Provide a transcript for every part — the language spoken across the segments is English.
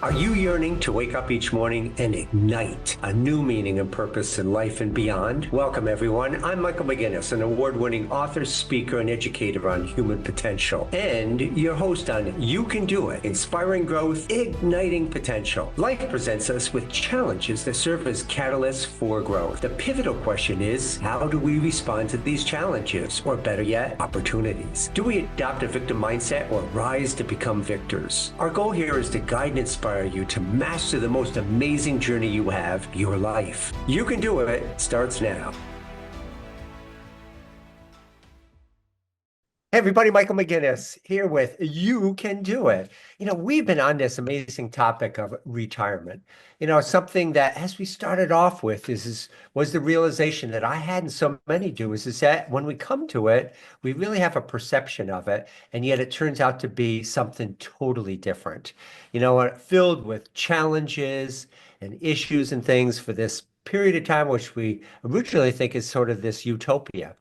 Are you yearning to wake up each morning and ignite a new meaning and purpose in life and beyond? Welcome, everyone. I'm Michael McGinnis, an award-winning author, speaker, and educator on human potential, and your host on You Can Do It, Inspiring Growth, Igniting Potential. Life presents us with challenges that serve as catalysts for growth. The pivotal question is, how do we respond to these challenges? Or better yet, opportunities. Do we adopt a victim mindset or rise to become victors? Our goal here is to guide and inspire you to master the most amazing journey you have, your life. You Can Do It starts now. Hey everybody, Michael McGinnis here with You Can Do It. We've been on this amazing topic of retirement. Something that as we started off with was the realization that I had and so many do is that when we come to it, we really have a perception of it, and yet it turns out to be something totally different. Filled with challenges and issues and things for this period of time, which we originally think is sort of this utopia.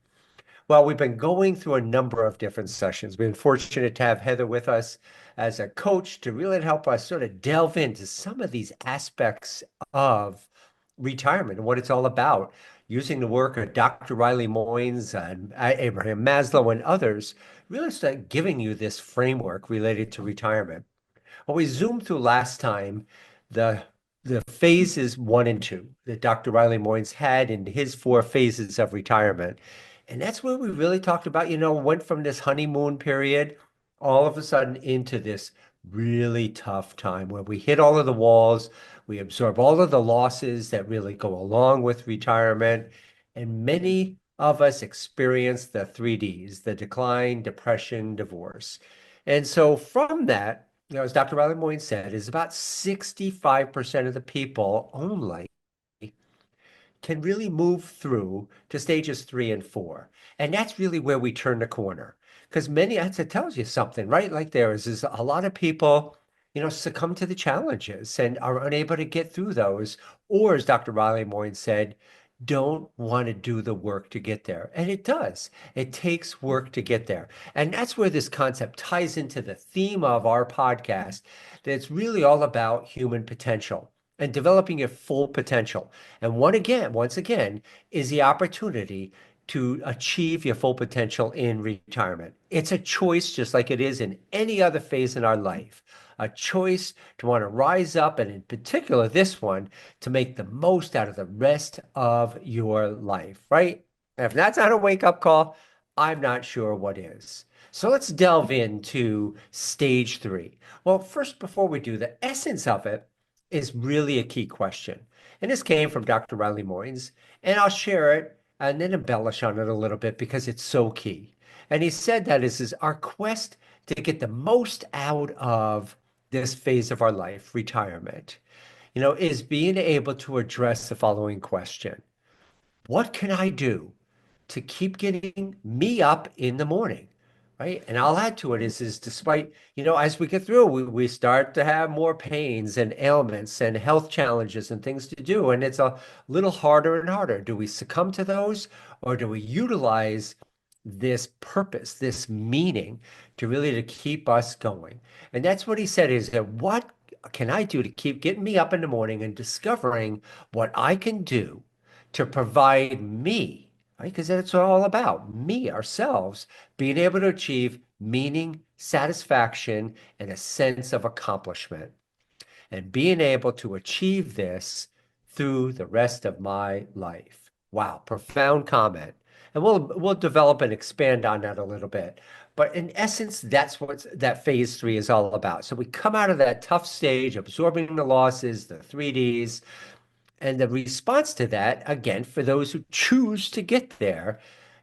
Well, we've been going through a number of different sessions. We've been fortunate to have Heather with us as a coach to really help us sort of delve into some of these aspects of retirement and what it's all about, using the work of Dr. Riley Moynes and Abraham Maslow and others, really start giving you this framework related to retirement. Well, we zoomed through last time the the phases one and two that Dr. Riley Moynes had in his four phases of retirement. And that's where we really talked about, went from this honeymoon period all of a sudden into this really tough time where we hit all of the walls, we absorb all of the losses that really go along with retirement. And many of us experience the three Ds, the decline, depression, divorce. And so from that, as Dr. Riley Moynes said, is about 65% of the people only can really move through to stages 3 and 4. And that's really where we turn the corner. Because that tells you something, right? Like there is a lot of people, succumb to the challenges and are unable to get through those. Or as Dr. Riley Moynes said, don't want to do the work to get there. And it does. It takes work to get there. And that's where this concept ties into the theme of our podcast, that it's really all about human potential and developing your full potential. And once again, is the opportunity to achieve your full potential in retirement. It's a choice, just like it is in any other phase in our life. A choice to want to rise up, and in particular, this one, to make the most out of the rest of your life, right? And if that's not a wake-up call, I'm not sure what is. So let's delve into stage 3. Well, first, before we do, the essence of it is really a key question. And this came from Dr. Riley Moynes, and I'll share it and then embellish on it a little bit because it's so key. And he said that is our quest to get the most out of this phase of our life, retirement, is being able to address the following question. What can I do to keep getting me up in the morning? Right. And I'll add to it is despite, as we get through, we start to have more pains and ailments and health challenges and things to do. And it's a little harder and harder. Do we succumb to those, or do we utilize this purpose, this meaning to really to keep us going? And that's what he said is that what can I do to keep getting me up in the morning and discovering what I can do to provide me, right? Because that's what it's all about, me, ourselves, being able to achieve meaning, satisfaction, and a sense of accomplishment, and being able to achieve this through the rest of my life. Wow, profound comment. And we'll develop and expand on that a little bit. But in essence, that's what that phase 3 is all about. So we come out of that tough stage, absorbing the losses, the 3Ds, and the response to that, again, for those who choose to get there,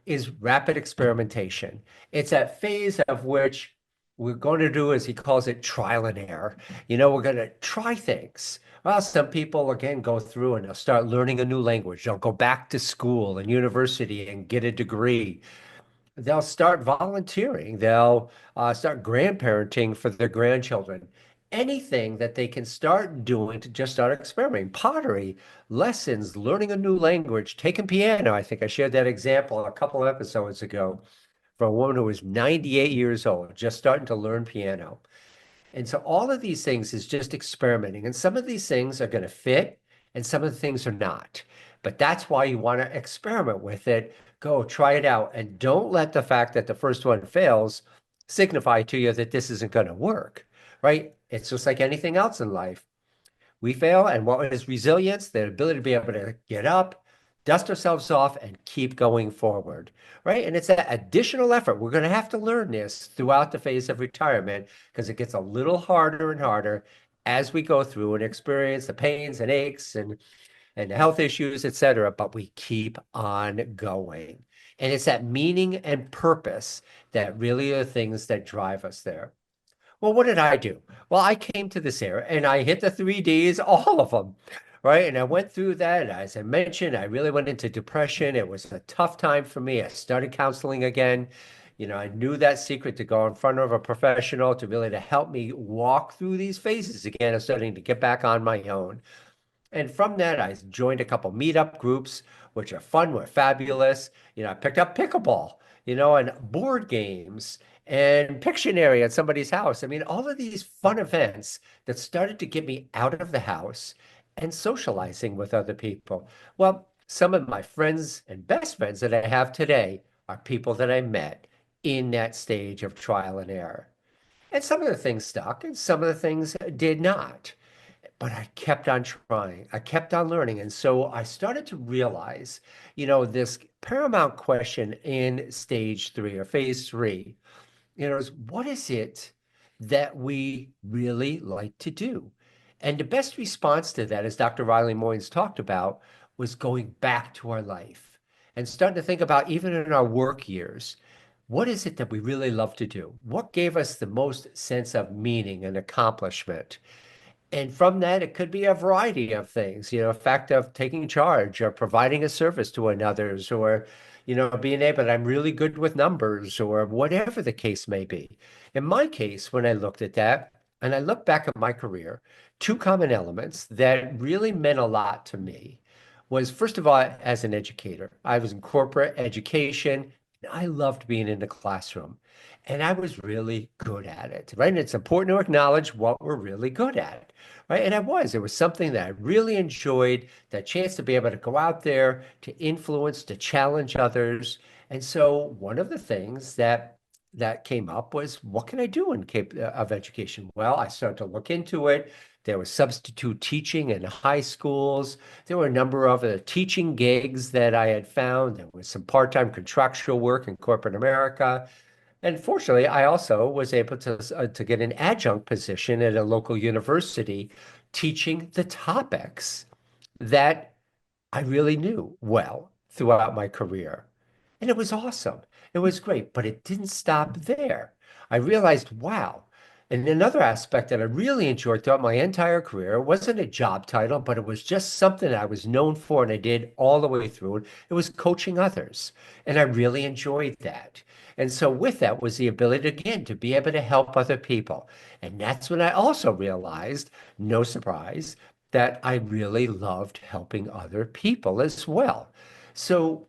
is rapid experimentation. It's that phase of which we're going to do, as he calls it, trial and error. We're going to try things. Well, some people, again, go through and they'll start learning a new language. They'll go back to school and university and get a degree. They'll start volunteering. They'll start grandparenting for their grandchildren. Anything that they can start doing to just start experimenting. Pottery, lessons, learning a new language, taking piano. I think I shared that example a couple of episodes ago for a woman who was 98 years old, just starting to learn piano. And so all of these things is just experimenting. And some of these things are going to fit and some of the things are not. But that's why you want to experiment with it. Go try it out. And don't let the fact that the first one fails signify to you that this isn't going to work, right? It's just like anything else in life. We fail, and what is resilience? The ability to be able to get up, dust ourselves off, and keep going forward, right? And it's that additional effort. We're going to have to learn this throughout the phase of retirement because it gets a little harder and harder as we go through and experience the pains and aches and the health issues, et cetera. But we keep on going. And it's that meaning and purpose that really are the things that drive us there. Well, what did I do? Well, I came to this area and I hit the 3Ds, all of them, right? And I went through that. As I mentioned, I really went into depression. It was a tough time for me. I started counseling again. I knew that secret to go in front of a professional to really to help me walk through these phases again of starting to get back on my own. And from that, I joined a couple meetup groups, which are fun, were fabulous. I picked up pickleball, and board games and Pictionary at somebody's house. I mean, all of these fun events that started to get me out of the house and socializing with other people. Well, some of my friends and best friends that I have today are people that I met in that stage of trial and error. And some of the things stuck and some of the things did not. But I kept on trying. I kept on learning. And so I started to realize, this paramount question in stage three or phase three, is what is it that we really like to do? And the best response to that, as Dr. Riley Moynes talked about, was going back to our life and starting to think about even in our work years, what is it that we really love to do? What gave us the most sense of meaning and accomplishment? And from that, it could be a variety of things, a fact of taking charge or providing a service to another's or, being able, I'm really good with numbers or whatever the case may be. In my case, when I looked at that and I look back at my career, two common elements that really meant a lot to me was, first of all, as an educator, I was in corporate education. And I loved being in the classroom and I was really good at it, right? And it's important to acknowledge what we're really good at, right? And I was. It was something that I really enjoyed, that chance to be able to go out there, to influence, to challenge others. And so one of the things that came up was, what can I do in Cape of education? Well, I started to look into it. There was substitute teaching in high schools. There were a number of teaching gigs that I had found. There was some part-time contractual work in corporate America. And fortunately, I also was able to get an adjunct position at a local university teaching the topics that I really knew well throughout my career. And it was awesome. It was great, but it didn't stop there. I realized, wow. And another aspect that I really enjoyed throughout my entire career wasn't a job title, but it was just something I was known for and I did all the way through. It was coaching others. And I really enjoyed that. And so with that was the ability, again, to be able to help other people. And that's when I also realized, no surprise, that I really loved helping other people as well. So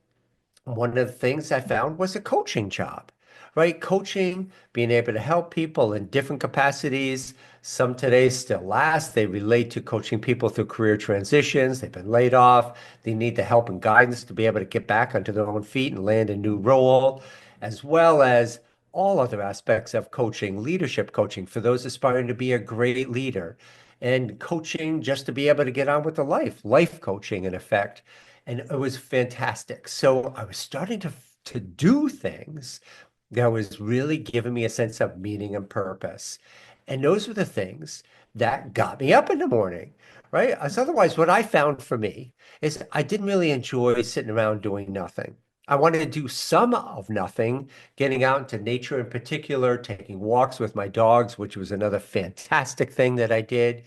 one of the things I found was a coaching job, right? Coaching, being able to help people in different capacities. Some today still last. They relate to coaching people through career transitions. They've been laid off. They need the help and guidance to be able to get back onto their own feet and land a new role, as well as all other aspects of coaching, leadership coaching for those aspiring to be a great leader, and coaching just to be able to get on with the life coaching in effect. And it was fantastic. So I was starting to do things that was really giving me a sense of meaning and purpose. And those were the things that got me up in the morning, right? As otherwise, what I found for me is I didn't really enjoy sitting around doing nothing. I wanted to do some of nothing, getting out into nature in particular, taking walks with my dogs, which was another fantastic thing that I did.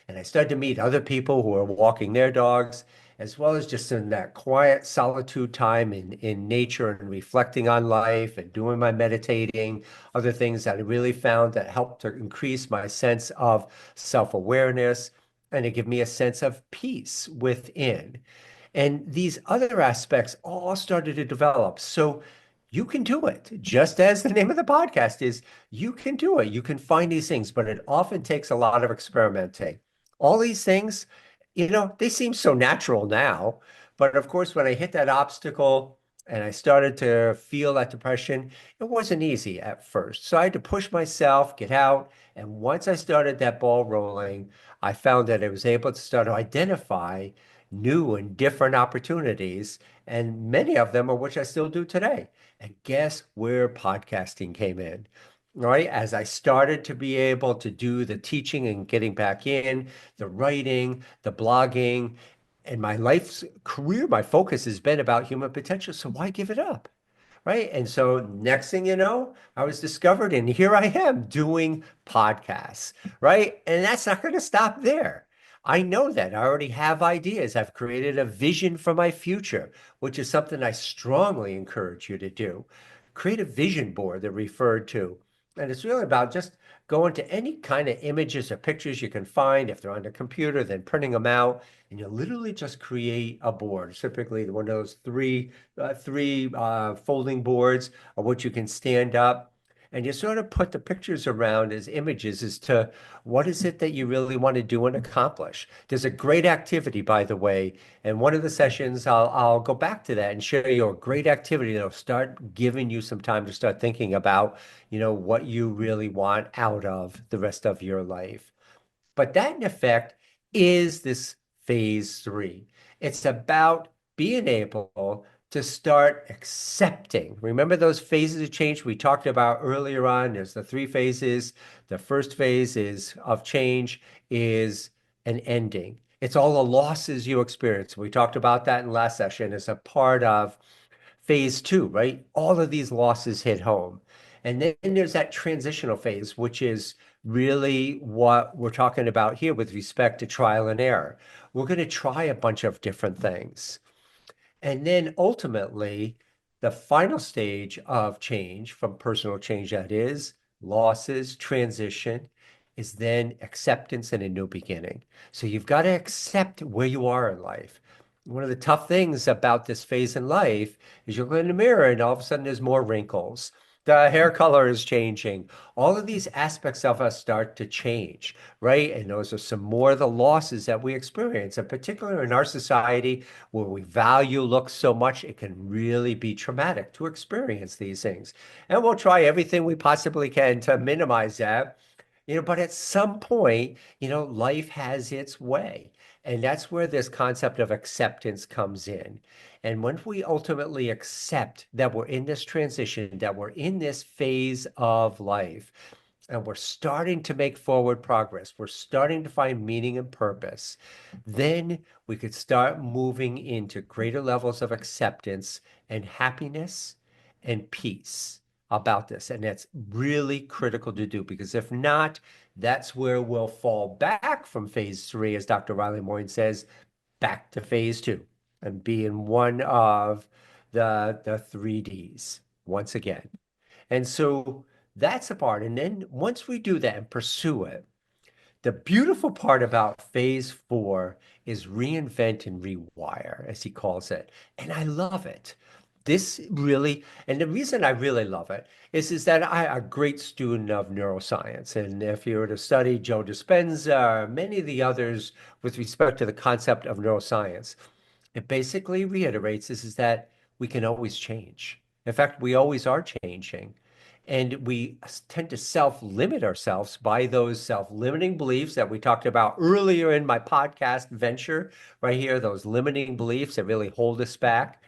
And I started to meet other people who were walking their dogs, as well as just in that quiet solitude time in nature and reflecting on life and doing my meditating, other things that I really found that helped to increase my sense of self-awareness and to give me a sense of peace within. And these other aspects all started to develop. So you can do it. Just as the name of the podcast is, you can do it. You can find these things, but it often takes a lot of experimenting. All these things, they seem so natural now. But of course, when I hit that obstacle and I started to feel that depression, it wasn't easy at first. So I had to push myself, get out. And once I started that ball rolling, I found that I was able to start to identify new and different opportunities, and many of them are which I still do today. And guess where podcasting came in? Right? As I started to be able to do the teaching and getting back in, the writing, the blogging, and my life's career, my focus has been about human potential. So why give it up? Right. And so next thing you know, I was discovered, and here I am doing podcasts. Right. And that's not going to stop there. I know that I already have ideas. I've created a vision for my future, which is something I strongly encourage you to do. Create a vision board that referred to. And it's really about just going to any kind of images or pictures you can find. If they're on the computer, then printing them out. And you literally just create a board, typically one of those three folding boards of which you can stand up. And you sort of put the pictures around as images as to what is it that you really want to do and accomplish. There's a great activity, by the way, and one of the sessions I'll go back to that and show you a great activity that'll start giving you some time to start thinking about, what you really want out of the rest of your life. But that, in effect, is this phase three. It's about being able to start accepting. Remember those phases of change we talked about earlier on? There's the three phases. The first phase is of change is an ending. It's all the losses you experience. We talked about that in last session as a part of phase two, right? All of these losses hit home. And then there's that transitional phase, which is really what we're talking about here with respect to trial and error. We're going to try a bunch of different things. And then ultimately, the final stage of change, from personal change, that is, losses, transition, is then acceptance and a new beginning. So you've got to accept where you are in life. One of the tough things about this phase in life is you look in the mirror and all of a sudden there's more wrinkles. The hair color is changing. All of these aspects of us start to change, right? And those are some more of the losses that we experience, in particular in our society where we value looks so much, it can really be traumatic to experience these things. And we'll try everything we possibly can to minimize that. But at some point, life has its way. And that's where this concept of acceptance comes in. And when we ultimately accept that we're in this transition, that we're in this phase of life, and we're starting to make forward progress, we're starting to find meaning and purpose, then we could start moving into greater levels of acceptance and happiness and peace about this. And that's really critical to do, because if not, that's where we'll fall back from phase three, as Dr. Riley Moynes says, back to phase two and be in one of the three Ds once again. And so that's a part. And then once we do that and pursue it, the beautiful part about phase four is reinvent and rewire, as he calls it. And I love it. This really, and the reason I really love it is that I'm a great student of neuroscience. And if you were to study Joe Dispenza or many of the others with respect to the concept of neuroscience, it basically reiterates this is that we can always change. In fact, we always are changing. And we tend to self-limit ourselves by those self-limiting beliefs that we talked about earlier in my podcast venture, right here, those limiting beliefs that really hold us back.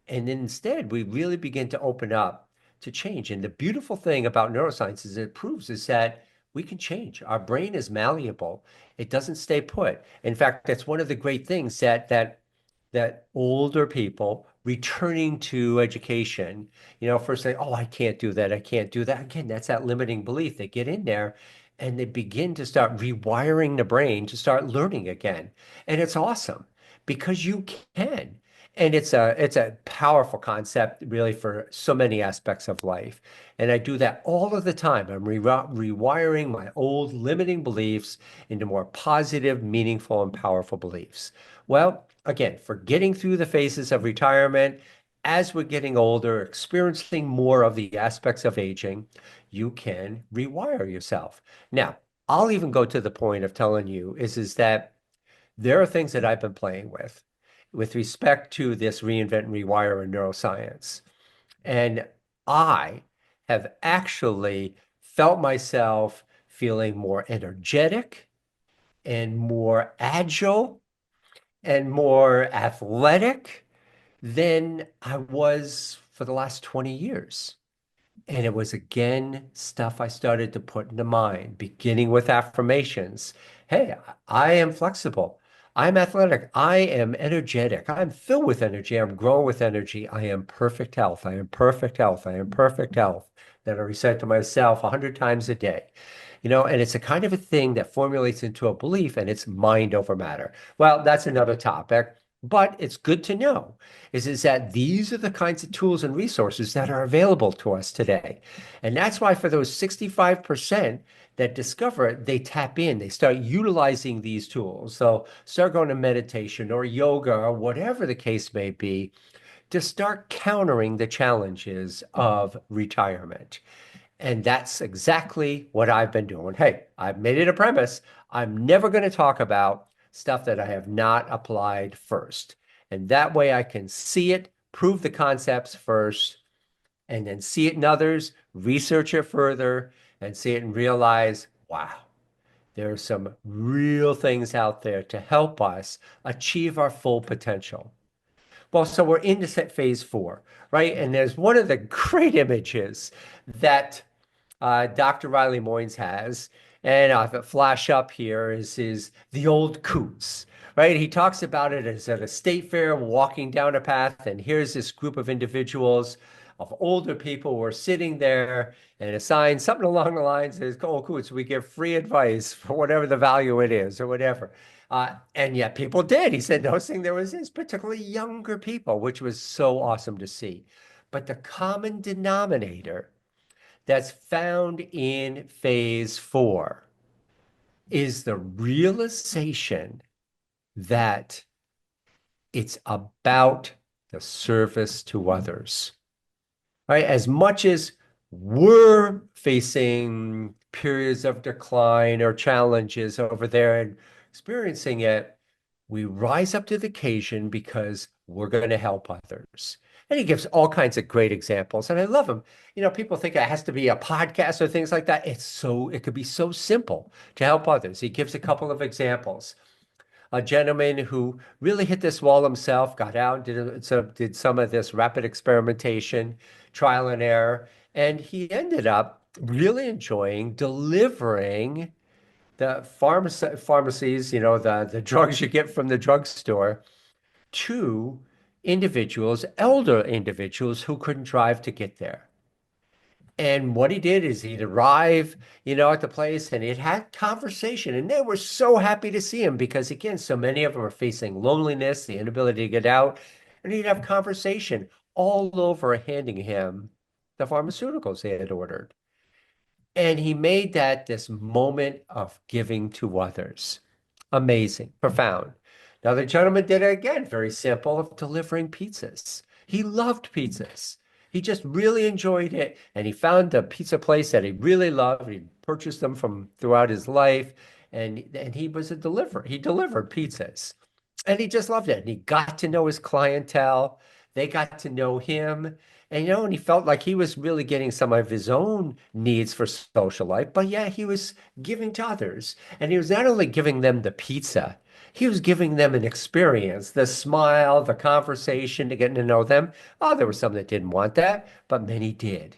And then instead, we really begin to open up to change. And the beautiful thing about neuroscience is it proves is that we can change. Our brain is malleable. It doesn't stay put. In fact, that's one of the great things that older people returning to education, first say, oh, I can't do that. I can't do that. Again, that's that limiting belief. They get in there and they begin to start rewiring the brain to start learning again. And it's awesome because you can. And it's a powerful concept really for so many aspects of life. And I do that all of the time. I'm rewiring my old limiting beliefs into more positive, meaningful, and powerful beliefs. Well, again, for getting through the phases of retirement, as we're getting older, experiencing more of the aspects of aging, you can rewire yourself. Now, I'll even go to the point of telling you is that there are things that I've been playing with respect to this reinvent and rewire in neuroscience. And I have actually felt myself feeling more energetic and more agile and more athletic than I was for the last 20 years. And it was again stuff I started to put into mind, beginning with affirmations. Hey, I am flexible. I'm athletic. I am energetic. I'm filled with energy. I'm growing with energy. I am perfect health. I am perfect health. I am perfect health. That I recite to myself 100 times a day. And it's a kind of a thing that formulates into a belief and it's mind over matter. Well, that's another topic, but it's good to know is that these are the kinds of tools and resources that are available to us today. And that's why for those 65% that discover it, they tap in, they start utilizing these tools. So start going to meditation or yoga or whatever the case may be to start countering the challenges of retirement. And that's exactly what I've been doing. Hey, I've made it a premise. I'm never going to talk about stuff that I have not applied first. And that way I can see it, prove the concepts first, and then see it in others, research it further, and see it and realize, wow, there are some real things out there to help us achieve our full potential. Well, so we're into phase four, right? And there's one of the great images that Dr. Riley Moynes has. And if it flash up here is the old coots, right? He talks about it as at a state fair, walking down a path, and here's this group of individuals of older people who are sitting there, and a sign, something along the lines is, "Oh, coots, we give free advice for whatever the value it is, or whatever." And yet people did. He said noticing there was this, particularly younger people, which was so awesome to see. But the common denominator that's found in phase four is the realization that it's about the service to others. Right? As much as we're facing periods of decline or challenges over there and experiencing it, we rise up to the occasion because we're going to help others. And he gives all kinds of great examples, and I love him. People think it has to be a podcast or things like that. It could be so simple to help others. He gives a couple of examples. A gentleman who really hit this wall himself, got out, did some of this rapid experimentation, trial and error, and he ended up really enjoying delivering the pharmacies, the drugs you get from the drugstore to elder individuals who couldn't drive to get there. And what he did is he'd arrive, at the place and it had conversation. And they were so happy to see him because, again, so many of them are facing loneliness, the inability to get out. And he'd have conversation all over handing him the pharmaceuticals they had ordered. And he made that this moment of giving to others. Amazing, profound. Now, the gentleman did it again, very simple, of delivering pizzas. He loved pizzas. He just really enjoyed it. And he found a pizza place that he really loved. He purchased them from throughout his life. And he was a deliverer. He delivered pizzas. And he just loved it. And he got to know his clientele. They got to know him. And he felt like he was really getting some of his own needs for social life, but yeah, he was giving to others. And he was not only giving them the pizza, he was giving them an experience, the smile, the conversation, to getting to know them. Oh, there were some that didn't want that, but many did,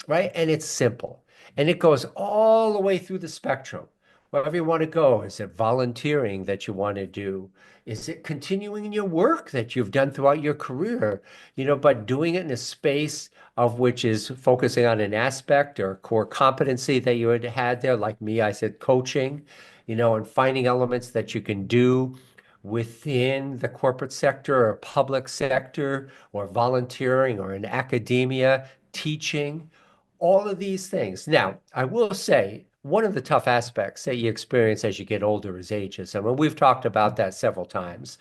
right? And it's simple. And it goes all the way through the spectrum. Wherever you want to go, is it volunteering that you want to do? Is it continuing in your work that you've done throughout your career? But doing it in a space of which is focusing on an aspect or core competency that you had there. Like me, I said coaching, and finding elements that you can do within the corporate sector or public sector or volunteering or in academia, teaching all of these things. Now, I will say one of the tough aspects that you experience as you get older is ageism. And we've talked about that several times.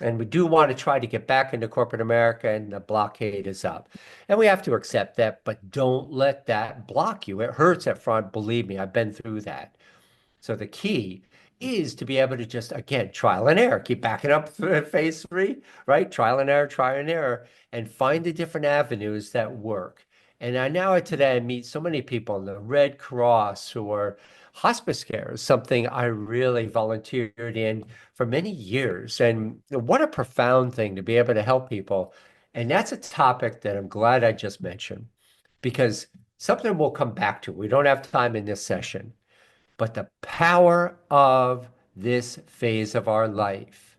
And we do want to try to get back into corporate America, and the blockade is up. And we have to accept that, but don't let that block you. It hurts at front, believe me, I've been through that. So the key is to be able to just, again, trial and error, keep backing up phase three, right? Trial and error, and find the different avenues that work. And I now today I meet so many people in the Red Cross who are hospice care is something I really volunteered in for many years. And what a profound thing to be able to help people. And that's a topic that I'm glad I just mentioned because something we'll come back to. We don't have time in this session, but the power of this phase of our life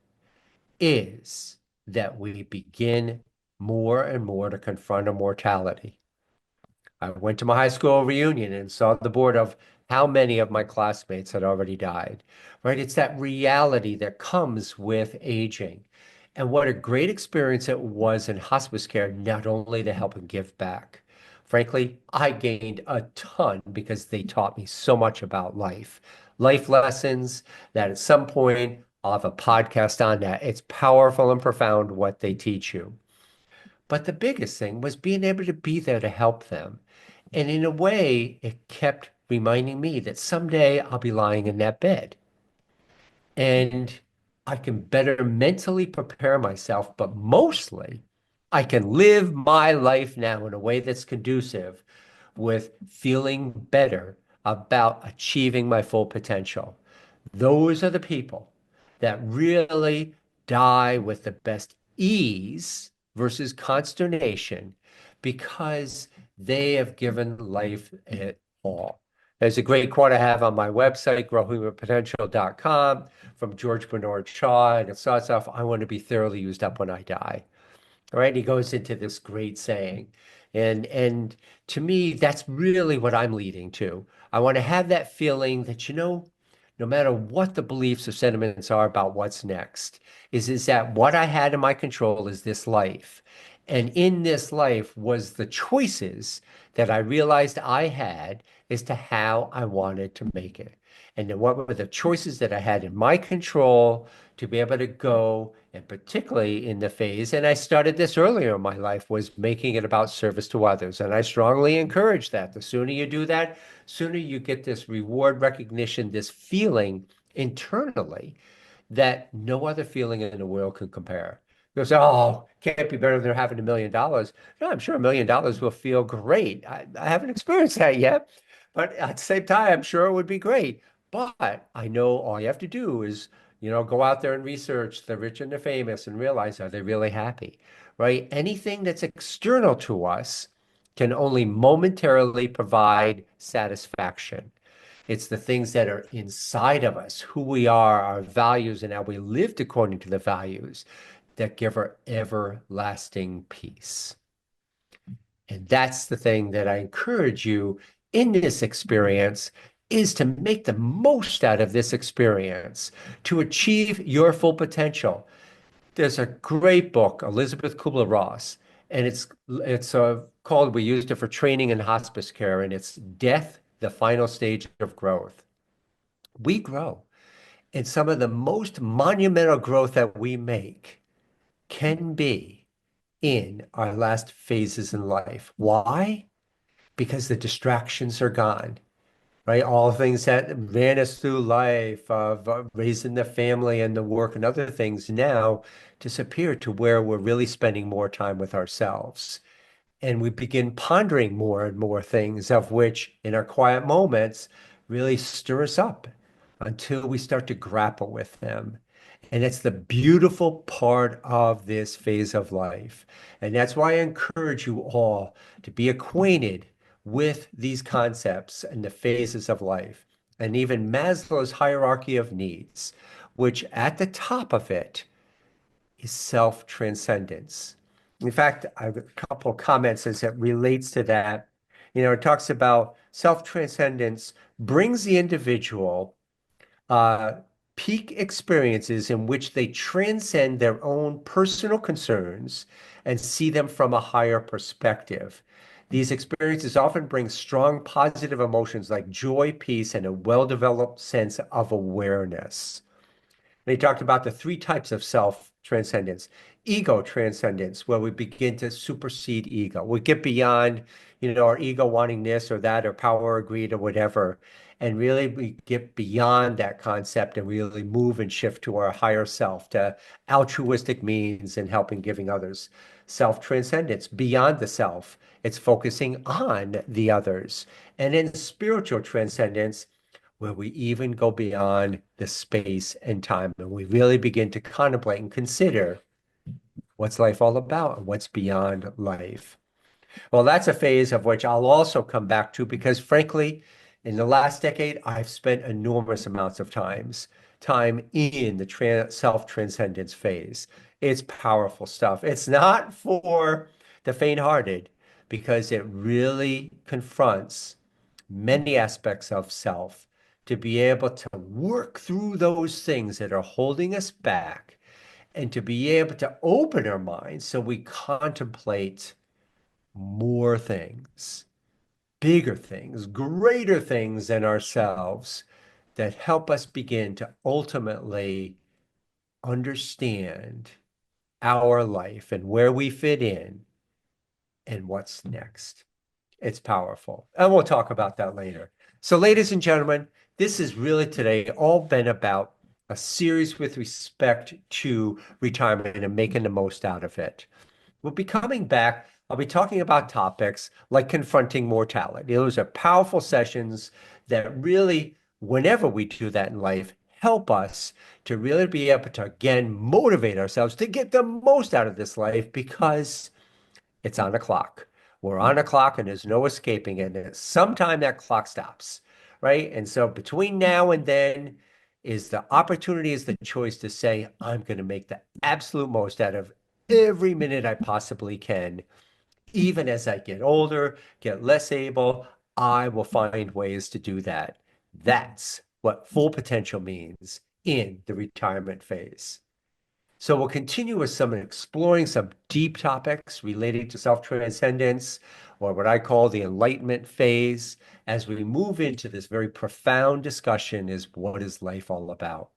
is that we begin more and more to confront our mortality. I went to my high school reunion and saw the board of how many of my classmates had already died, right? It's that reality that comes with aging. And what a great experience it was in hospice care, not only to help and give back. Frankly, I gained a ton because they taught me so much about life lessons that at some point I'll have a podcast on that. It's powerful and profound what they teach you. But the biggest thing was being able to be there to help them. And in a way, it kept reminding me that someday I'll be lying in that bed and I can better mentally prepare myself, but mostly I can live my life now in a way that's conducive with feeling better about achieving my full potential. Those are the people that really die with the best ease versus consternation because they have given life it all. There's a great quote I have on my website, growingwithpotential.com, from George Bernard Shaw, and it starts off, I want to be thoroughly used up when I die. All right. He goes into this great saying. And to me, that's really what I'm leading to. I want to have that feeling that, no matter what the beliefs or sentiments are about what's next, is that what I had in my control is this life. And in this life was the choices that I realized I had as to how I wanted to make it. And then what were the choices that I had in my control to be able to go, and particularly in the phase, and I started this earlier in my life, was making it about service to others. And I strongly encourage that. The sooner you do that, sooner you get this reward recognition, this feeling internally that no other feeling in the world can compare. You'll say, oh, can't be better than having $1 million. No, I'm sure $1 million will feel great. I haven't experienced that yet, but at the same time, I'm sure it would be great. But I know all you have to do is, go out there and research the rich and the famous and realize, are they really happy, right? Anything that's external to us can only momentarily provide satisfaction. It's the things that are inside of us, who we are, our values, and how we lived according to the values that give our everlasting peace. And that's the thing that I encourage you in this experience is to make the most out of this experience to achieve your full potential. There's a great book, Elizabeth Kubler-Ross, and it's called, we used it for training in hospice care, and it's Death, the Final Stage of Growth. We grow, and some of the most monumental growth that we make can be in our last phases in life. Why? Because the distractions are gone, right? All things that ran us through life of raising the family and the work and other things now disappear to where we're really spending more time with ourselves. And we begin pondering more and more things of which in our quiet moments really stir us up until we start to grapple with them. And it's the beautiful part of this phase of life. And that's why I encourage you all to be acquainted with these concepts and the phases of life, and even Maslow's hierarchy of needs, which at the top of it is self-transcendence. In fact, I have a couple of comments as it relates to that. It talks about self-transcendence brings the individual uh, peak experiences in which they transcend their own personal concerns and see them from a higher perspective. These experiences often bring strong positive emotions like joy, peace, and a well-developed sense of awareness. And he talked about the three types of self transcendence, ego transcendence, where we begin to supersede ego. We get beyond, our ego wanting this or that or power or greed or whatever. And really, we get beyond that concept and really move and shift to our higher self, to altruistic means and helping giving others. Self transcendence, beyond the self, it's focusing on the others. And in spiritual transcendence, where we even go beyond the space and time and we really begin to contemplate and consider what's life all about and what's beyond life. Well, that's a phase of which I'll also come back to because, frankly, in the last decade, I've spent enormous amounts of time in the self-transcendence phase. It's powerful stuff. It's not for the faint-hearted because it really confronts many aspects of self to be able to work through those things that are holding us back and to be able to open our minds so we contemplate more things, bigger things, greater things than ourselves that help us begin to ultimately understand our life and where we fit in and what's next. It's powerful. And we'll talk about that later. So, ladies and gentlemen, this has really today all been about a series with respect to retirement and making the most out of it. We'll be coming back. I'll be talking about topics like confronting mortality. Those are powerful sessions that really, whenever we do that in life, help us to really be able to, again, motivate ourselves to get the most out of this life because it's on a clock. We're on a clock and there's no escaping it. And sometime that clock stops, right? And so between now and then is the opportunity, is the choice to say, I'm going to make the absolute most out of every minute I possibly can. Even as I get older, get less able, I will find ways to do that. That's what full potential means in the retirement phase. So we'll continue with exploring some deep topics relating to self-transcendence, or what I call the enlightenment phase, as we move into this very profound discussion is what is life all about?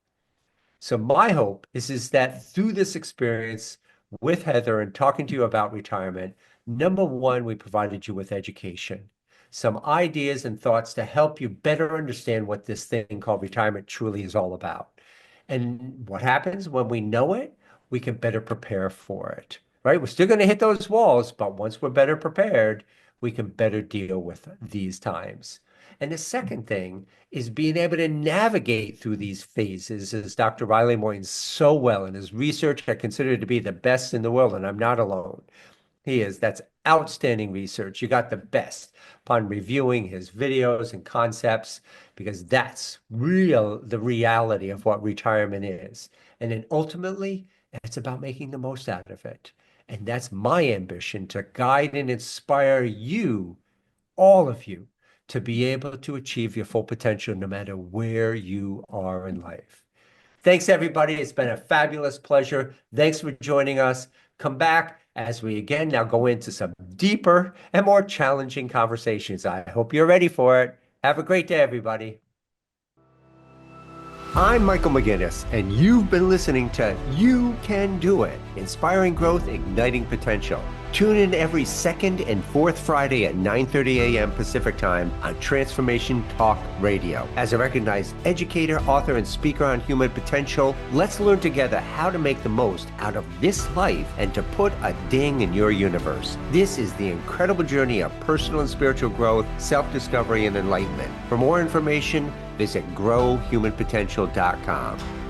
So my hope is that through this experience with Heather and talking to you about retirement, number one, we provided you with education, some ideas and thoughts to help you better understand what this thing called retirement truly is all about. And what happens when we know it, we can better prepare for it, right? We're still going to hit those walls, but once we're better prepared, we can better deal with these times. And the second thing is being able to navigate through these phases, as Dr. Riley Moynes so well in his research, I consider to be the best in the world, and I'm not alone. He is. That's outstanding research. You got the best upon reviewing his videos and concepts because that's the reality of what retirement is. And then ultimately, it's about making the most out of it. And that's my ambition to guide and inspire you, all of you, to be able to achieve your full potential no matter where you are in life. Thanks, everybody. It's been a fabulous pleasure. Thanks for joining us. Come back as we again now go into some deeper and more challenging conversations. I hope you're ready for it. Have a great day, everybody. I'm Michael McGinnis, and you've been listening to You Can Do It, Inspiring Growth, Igniting Potential. Tune in every second and fourth Friday at 9:30 a.m. Pacific Time on Transformation Talk Radio. As a recognized educator, author, and speaker on human potential, let's learn together how to make the most out of this life and to put a ding in your universe. This is the incredible journey of personal and spiritual growth, self-discovery, and enlightenment. For more information, visit growhumanpotential.com.